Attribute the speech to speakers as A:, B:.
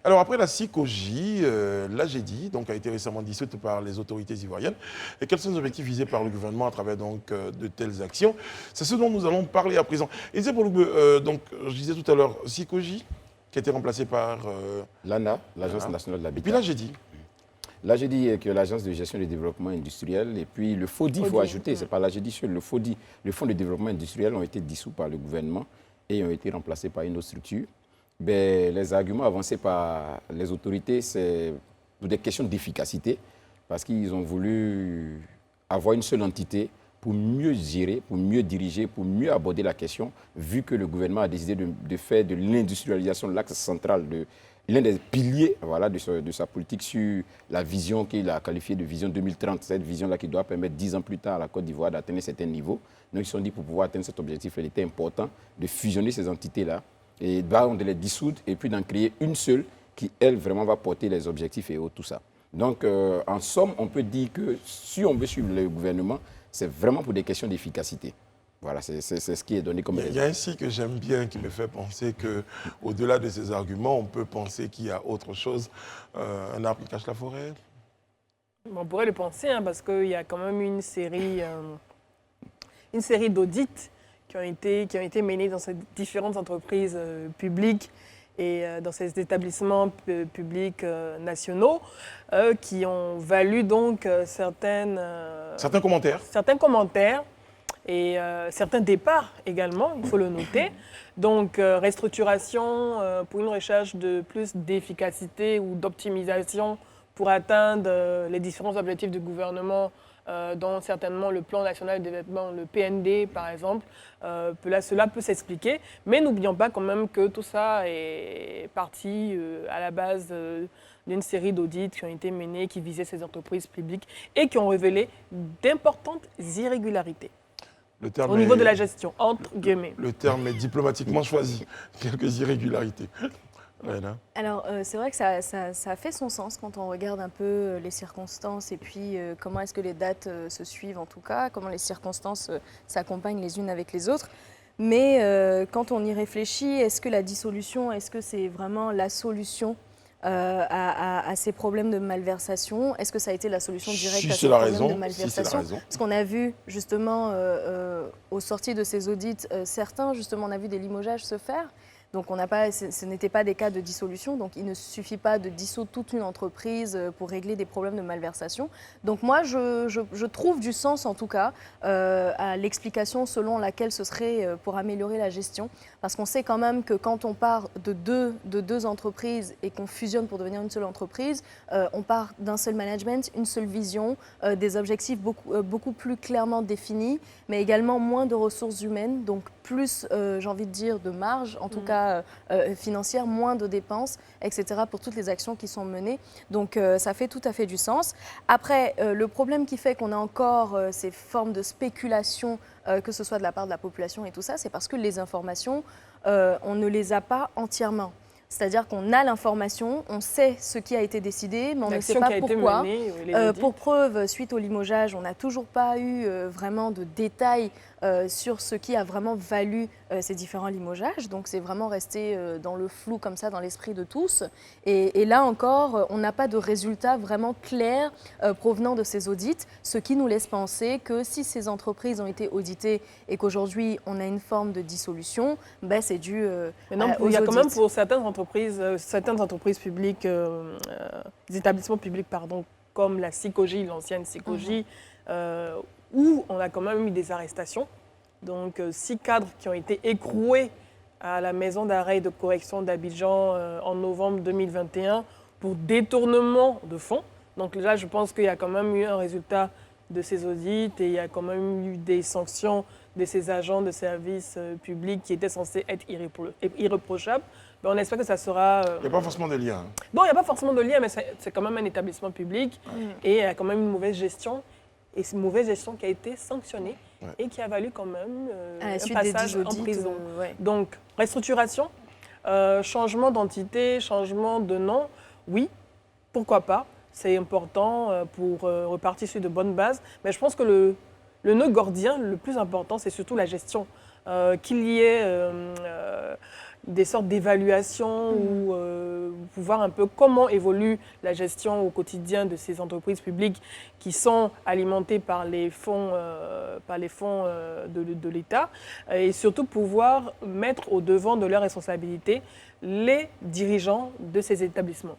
A: Alors après la CICOJ, l'AGEDI donc, a été récemment dissoute par les autorités ivoiriennes. Et quels sont les objectifs visés par le gouvernement à travers donc, de telles actions? C'est ce dont nous allons parler à présent. Et c'est pour donc, je disais tout à l'heure, CICOJ, qui a été remplacé par
B: l'ANA, l'Agence nationale de
A: et puis
B: l'habitat.
A: l'AGEDI.
B: L'AGEDI, qui est l'Agence de gestion du développement industriel, et puis le FODI, il faut ajouter, ce n'est pas l'AGEDI seul, le FODI, le Fonds de développement industriel, ont été dissous par le gouvernement et ont été remplacés par une autre structure. Ben, les arguments avancés par les autorités, c'est pour des questions d'efficacité, parce qu'ils ont voulu avoir une seule entité pour mieux gérer, pour mieux diriger, pour mieux aborder la question, vu que le gouvernement a décidé de faire de l'industrialisation l'axe central de l'un des piliers voilà, de sa politique sur la vision qu'il a qualifiée de vision 2030, cette vision-là qui doit permettre 10 ans plus tard à la Côte d'Ivoire d'atteindre un certain niveau. Donc ils se sont dit pour pouvoir atteindre cet objectif, il était important de fusionner ces entités-là et de les dissoudre et puis d'en créer une seule qui, elle, vraiment va porter les objectifs et tout ça. Donc, en somme, on peut dire que si on veut suivre le gouvernement, c'est vraiment pour des questions d'efficacité. Voilà, c'est ce qui est donné comme raison.
A: Il y a un signe que j'aime bien qui me fait penser qu'au-delà de ces arguments, on peut penser qu'il y a autre chose. Un arbre qui cache la forêt.
C: On pourrait le penser, hein, parce qu'il y a quand même une série d'audits qui ont été menés dans ces différentes entreprises publiques et dans ces établissements publics nationaux qui ont valu donc certains commentaires et certains départs également, il faut le noter. Donc, restructuration pour une recherche de plus d'efficacité ou d'optimisation pour atteindre les différents objectifs du gouvernement, dont certainement le plan national de développement, le PND par exemple. Cela peut s'expliquer, mais n'oublions pas quand même que tout ça est parti à la base d'une série d'audits qui ont été menés, qui visaient ces entreprises publiques et qui ont révélé d'importantes irrégularités. Au niveau de la gestion, entre guillemets.
A: Le terme est diplomatiquement choisi. Quelques irrégularités. Voilà.
D: Alors, c'est vrai que ça fait son sens quand on regarde un peu les circonstances et puis comment est-ce que les dates se suivent en tout cas, comment les circonstances s'accompagnent les unes avec les autres. Mais quand on y réfléchit, est-ce que la dissolution, est-ce que c'est vraiment la solution à ces problèmes de malversation? Est-ce que ça a été la solution directe à ces problèmes de malversation? Parce qu'on a vu justement aux sorties de ces audits, certains justement on a vu des limogeages se faire. Donc ce n'était pas des cas de dissolution, donc il ne suffit pas de dissoudre toute une entreprise pour régler des problèmes de malversation. Donc moi, je trouve du sens en tout cas à l'explication selon laquelle ce serait pour améliorer la gestion. Parce qu'on sait quand même que quand on part de deux entreprises et qu'on fusionne pour devenir une seule entreprise, on part d'un seul management, une seule vision, des objectifs beaucoup plus clairement définis, mais également moins de ressources humaines, donc plus, j'ai envie de dire, de marge, en tout cas financière, moins de dépenses, etc. pour toutes les actions qui sont menées. Donc ça fait tout à fait du sens. Après, le problème qui fait qu'on a encore ces formes de spéculation, que ce soit de la part de la population et tout ça, c'est parce que les informations, on ne les a pas entièrement. C'est-à-dire qu'on a l'information, on sait ce qui a été décidé, mais on ne sait pas pourquoi. Pour preuve, suite au limogeage, on n'a toujours pas eu vraiment de détails sur ce qui a vraiment valu ces différents limogeages. Donc c'est vraiment resté dans le flou comme ça, dans l'esprit de tous. Et là encore, on n'a pas de résultats vraiment clairs provenant de ces audits, ce qui nous laisse penser que si ces entreprises ont été auditées et qu'aujourd'hui on a une forme de dissolution, ben, c'est dû aux
C: il y a quand
D: audits.
C: même pour certaines entreprises publiques, des établissements publics, pardon, comme la CICOJ, l'ancienne CICOJ, où on a quand même eu des arrestations. Donc 6 cadres qui ont été écroués à la maison d'arrêt et de correction d'Abidjan en novembre 2021 pour détournement de fonds. Donc là, je pense qu'il y a quand même eu un résultat de ces audits et il y a quand même eu des sanctions de ces agents de services publics qui étaient censés être irréprochables. Mais on espère que ça sera...
A: Il n'y a pas forcément de lien.
C: Bon, il n'y a pas forcément de lien, mais c'est quand même un établissement public et il y a quand même une mauvaise gestion. Et c'est une mauvaise gestion qui a été sanctionnée et qui a valu quand même un passage en prison. Donc, restructuration, changement d'entité, changement de nom, oui, pourquoi pas. C'est important pour repartir sur de bonnes bases. Mais je pense que le le nœud gordien, le plus important, c'est surtout la gestion. Qu'il y ait des sortes d'évaluations ou voir un peu comment évolue la gestion au quotidien de ces entreprises publiques qui sont alimentées par les fonds, de l'État, et surtout pouvoir mettre au devant de leurs responsabilités les dirigeants de ces établissements.